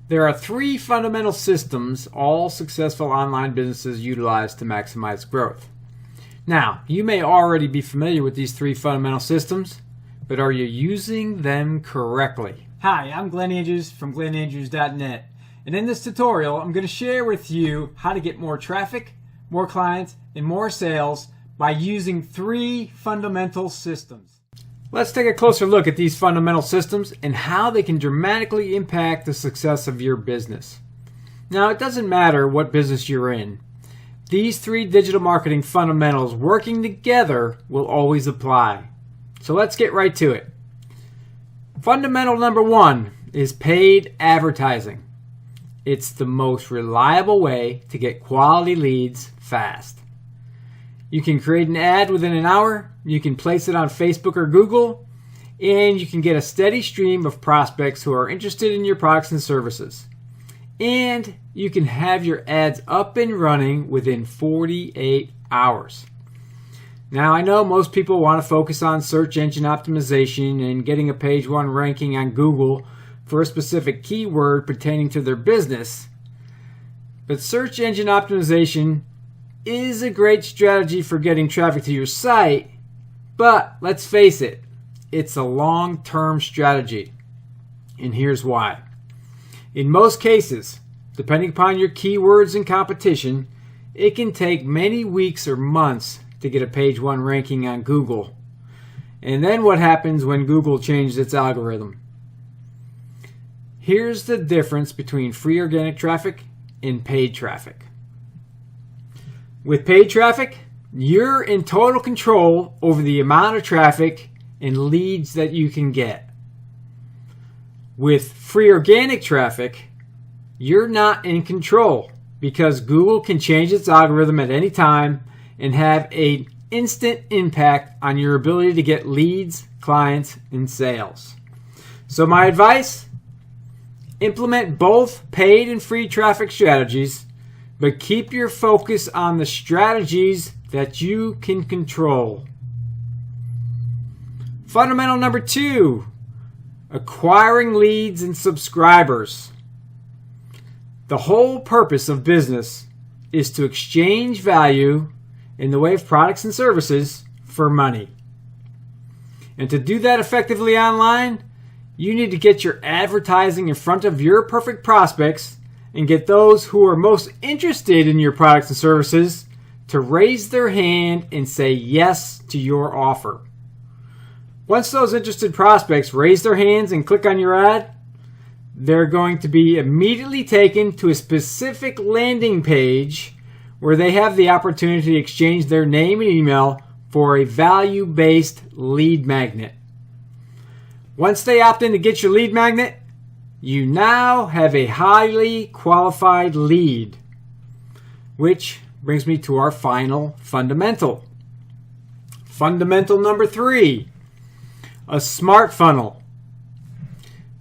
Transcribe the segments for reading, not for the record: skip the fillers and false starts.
There are three fundamental systems all successful online businesses utilize to maximize growth. Now, you may already be familiar with these three fundamental systems, but are you using them correctly? Hi, I'm Glenn Andrews from glennandrews.net, and in this tutorial, I'm going to share with you how to get more traffic, more clients, and more sales by using three fundamental systems. Let's take a closer look at these fundamental systems and how they can dramatically impact the success of your business. Now, it doesn't matter what business you're in. These three digital marketing fundamentals working together will always apply. So let's get right to it. Fundamental number one is paid advertising. It's the most reliable way to get quality leads fast. You can create an ad within an hour, you can place it on Facebook or Google, and you can get a steady stream of prospects who are interested in your products and services. And you can have your ads up and running within 48 hours. Now, I know most people want to focus on search engine optimization and getting a page one ranking on Google for a specific keyword pertaining to their business, but search engine optimization is a great strategy for getting traffic to your site, but let's face it, it's a long-term strategy. And here's why. In most cases, depending upon your keywords and competition, it can take many weeks or months to get a page one ranking on Google. And then what happens when Google changes its algorithm? Here's the difference between free organic traffic and paid traffic. With paid traffic, you're in total control over the amount of traffic and leads that you can get. With free organic traffic, you're not in control because Google can change its algorithm at any time and have an instant impact on your ability to get leads, clients, and sales. So my advice, implement both paid and free traffic strategies, but keep your focus on the strategies that you can control. Fundamental number two, acquiring leads and subscribers. The whole purpose of business is to exchange value in the way of products and services for money. And to do that effectively online, you need to get your advertising in front of your perfect prospects and get those who are most interested in your products and services to raise their hand and say yes to your offer. Once those interested prospects raise their hands and click on your ad, they're going to be immediately taken to a specific landing page where they have the opportunity to exchange their name and email for a value-based lead magnet. Once they opt in to get your lead magnet, you now have a highly qualified lead, which brings me to our final fundamental. Fundamental number three, a smart funnel.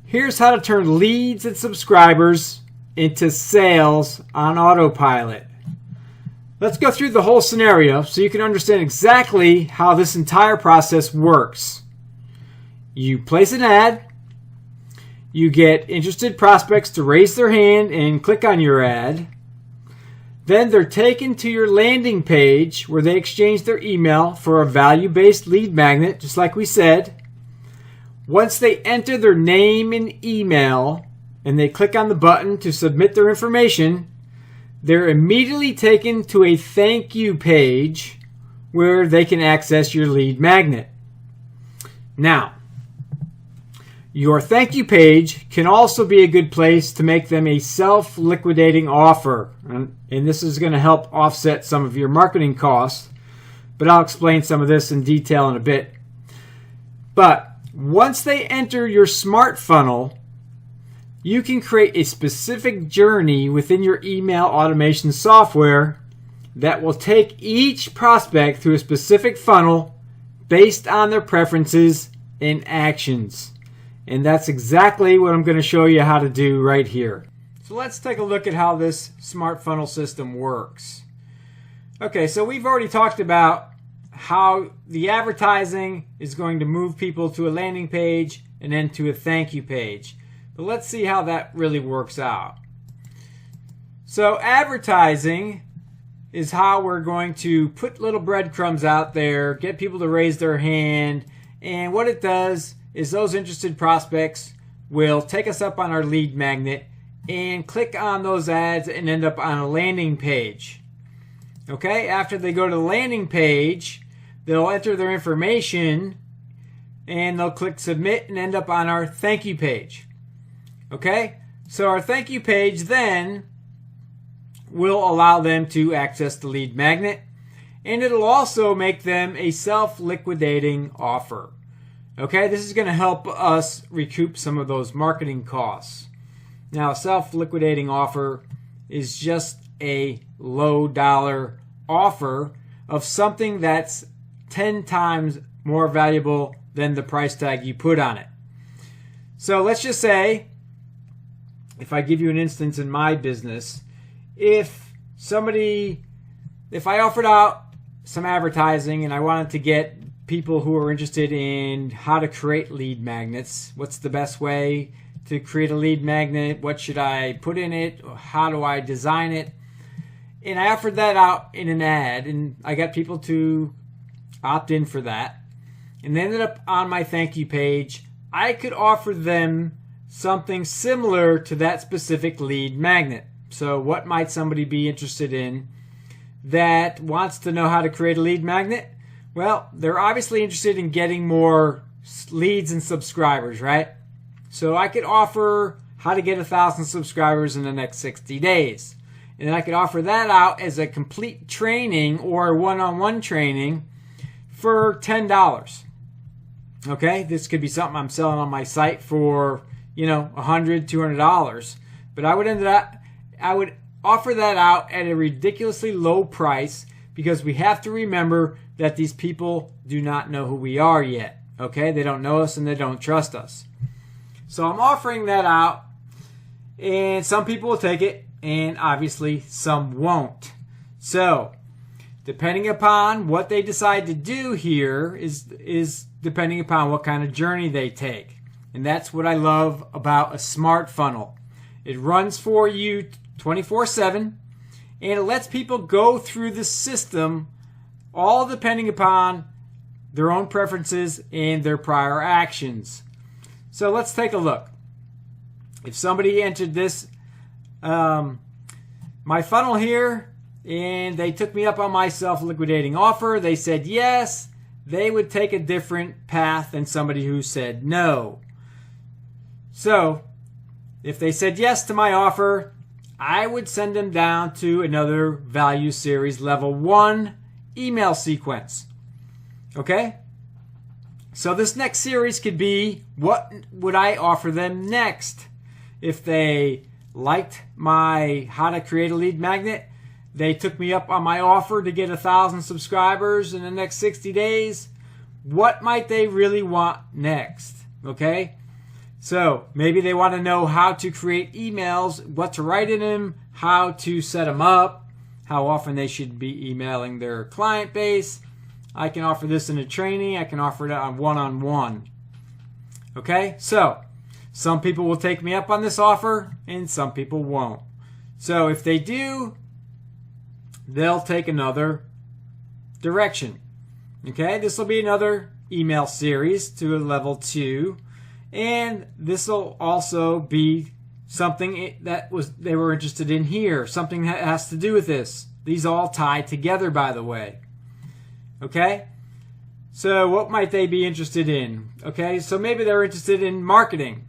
Here's how to turn leads and subscribers into sales on autopilot. Let's go through the whole scenario so you can understand exactly how this entire process works. You place an ad, you get interested prospects to raise their hand and click on your ad. Then they're taken to your landing page where they exchange their email for a value-based lead magnet, just like we said. Once they enter their name and email and they click on the button to submit their information, they're immediately taken to a thank you page where they can access your lead magnet. Now, your thank you page can also be a good place to make them a self-liquidating offer. And this is going to help offset some of your marketing costs, but I'll explain some of this in detail in a bit. But once they enter your smart funnel, you can create a specific journey within your email automation software that will take each prospect through a specific funnel based on their preferences and actions. And that's exactly what I'm going to show you how to do right here. So let's take a look at how this smart funnel system works. Okay, so we've already talked about how the advertising is going to move people to a landing page and then to a thank you page. But let's see how that really works out. So advertising is how we're going to put little breadcrumbs out there, get people to raise their hand, and what it does is those interested prospects will take us up on our lead magnet and click on those ads and end up on a landing page. Okay, after they go to the landing page, they'll enter their information and they'll click submit and end up on our thank you page. Okay, so our thank you page then will allow them to access the lead magnet, and it'll also make them a self-liquidating offer. Okay, this is going to help us recoup some of those marketing costs. Now, a self-liquidating offer is just a low dollar offer of something that's 10 times more valuable than the price tag you put on it. So let's just say, if I give you an instance in my business, if I offered out some advertising and I wanted to get people who are interested in how to create lead magnets, what's the best way to create a lead magnet, what should I put in it, how do I design it, and I offered that out in an ad and I got people to opt in for that, and they ended up on my thank you page, I could offer them something similar to that specific lead magnet. So what might somebody be interested in that wants to know how to create a lead magnet? Well, they're obviously interested in getting more leads and subscribers, right? So I could offer how to get 1,000 subscribers in the next 60 days. And I could offer that out as a complete training or a one-on-one training for $10. Okay, this could be something I'm selling on my site for, $100, $200. But I would offer that out at a ridiculously low price because we have to remember that these people do not know who we are yet. Okay, they don't know us and they don't trust us. So I'm offering that out, and some people will take it, and obviously some won't. So depending upon what they decide to do here is depending upon what kind of journey they take. And that's what I love about a smart funnel. It runs for you 24/7, and it lets people go through the system all depending upon their own preferences and their prior actions. So let's take a look. If somebody entered this, my funnel here, and they took me up on my self-liquidating offer, they said yes, they would take a different path than somebody who said no. So if they said yes to my offer, I would send them down to another value series level 1 email sequence. Okay? So this next series could be, what would I offer them next? If they liked my how to create a lead magnet, they took me up on my offer to get 1,000 subscribers in the next 60 days, what might they really want next? Okay? So maybe they want to know how to create emails, what to write in them, how to set them up, how often they should be emailing their client base. I can offer this in a training. I can offer it on one-on-one. Okay? So some people will take me up on this offer and some people won't. So if they do, they'll take another direction. Okay? This will be another email series to a level 2. And this will also be something that they were interested in here. Something that has to do with this. These all tie together, by the way. Okay? So what might they be interested in? Okay, so maybe they're interested in marketing.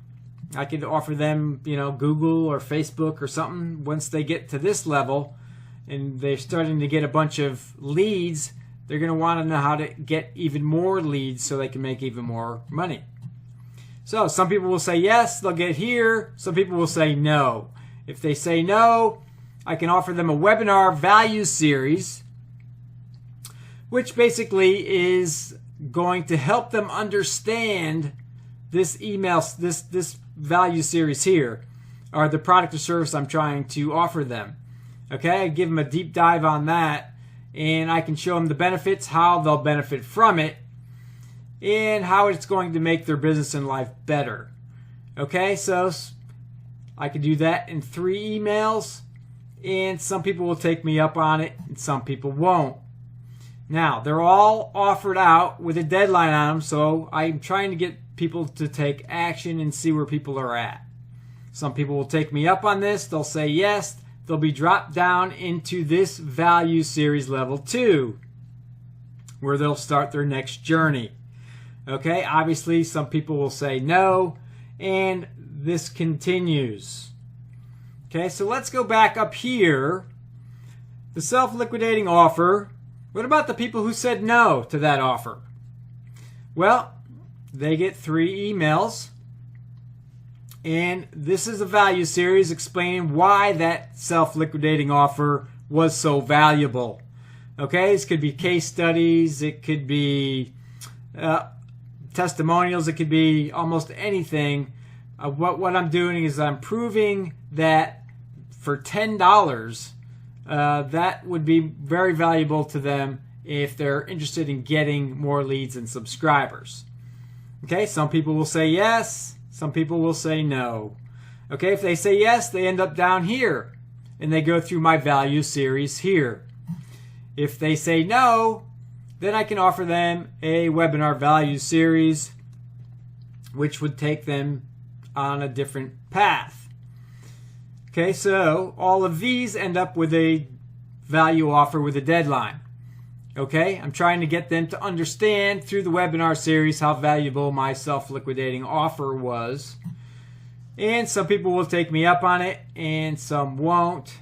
I could offer them, Google or Facebook or something. Once they get to this level and they're starting to get a bunch of leads, they're going to want to know how to get even more leads so they can make even more money. So some people will say yes, they'll get here. Some people will say no. If they say no, I can offer them a webinar value series, which basically is going to help them understand this email, this value series here, or the product or service I'm trying to offer them. Okay, I give them a deep dive on that, and I can show them the benefits, how they'll benefit from it, and how it's going to make their business and life better. Okay, so I could do that in 3 emails, and some people will take me up on it and some people won't. Now, they're all offered out with a deadline on them, so I'm trying to get people to take action and see where people are at. Some people will take me up on this. They'll say yes. They'll be dropped down into this value series level 2, where they'll start their next journey. Okay, obviously some people will say no, and this continues. Okay, so let's go back up here. The self-liquidating offer. What about the people who said no to that offer? Well, they get 3 emails. And this is a value series explaining why that self-liquidating offer was so valuable. Okay, this could be case studies. It could be testimonials. It could be almost anything. What I'm doing is I'm proving that for $10, that would be very valuable to them if they're interested in getting more leads and subscribers. Okay, some people will say yes. Some people will say no. Okay, if they say yes, they end up down here, and they go through my value series here. If they say no, then I can offer them a webinar value series, which would take them on a different path. Okay, so all of these end up with a value offer with a deadline. Okay, I'm trying to get them to understand through the webinar series how valuable my self-liquidating offer was. And some people will take me up on it and some won't.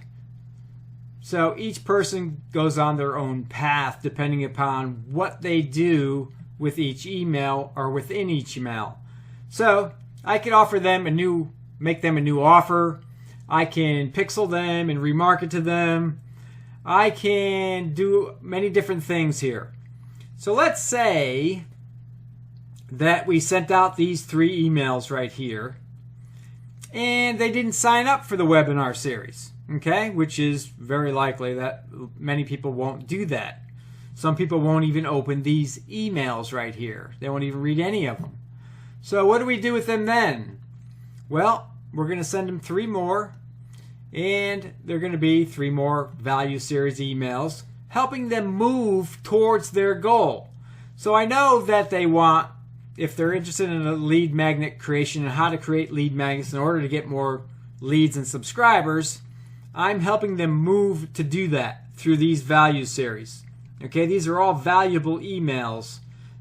So each person goes on their own path depending upon what they do with each email or within each email. So I can offer them make them a new offer. I can pixel them and remarket to them. I can do many different things here. So let's say that we sent out these 3 emails right here and they didn't sign up for the webinar series, okay? Which is very likely that many people won't do that. Some people won't even open these emails right here. They won't even read any of them. So what do we do with them then? Well, we're going to send them 3 more. And they're going to be 3 more value series emails, helping them move towards their goal. So I know that they want, if they're interested in a lead magnet creation and how to create lead magnets in order to get more leads and subscribers, I'm helping them move to do that through these value series. Okay, these are all valuable emails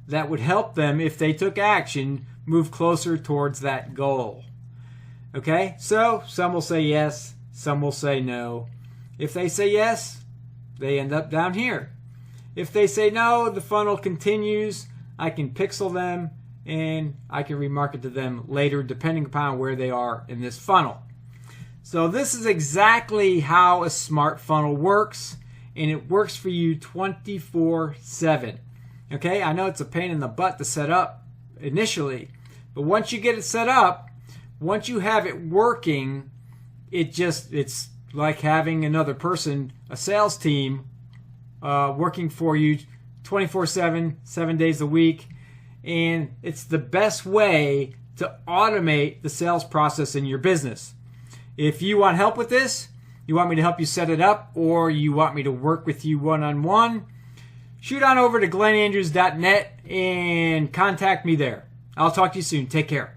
that would help them, if they took action, move closer towards that goal. Okay, so some will say yes. Some will say no. If they say yes, they end up down here. If they say no, the funnel continues. I can pixel them and I can remarket to them later depending upon where they are in this funnel. So this is exactly how a smart funnel works, and it works for you 24/7. Okay, I know it's a pain in the butt to set up initially, but once you get it set up, once you have it working, it's like having another person, a sales team, working for you 24/7, 7 days a week. And it's the best way to automate the sales process in your business. If you want help with this, you want me to help you set it up, or you want me to work with you one-on-one, shoot on over to glennandrews.net and contact me there. I'll talk to you soon. Take care.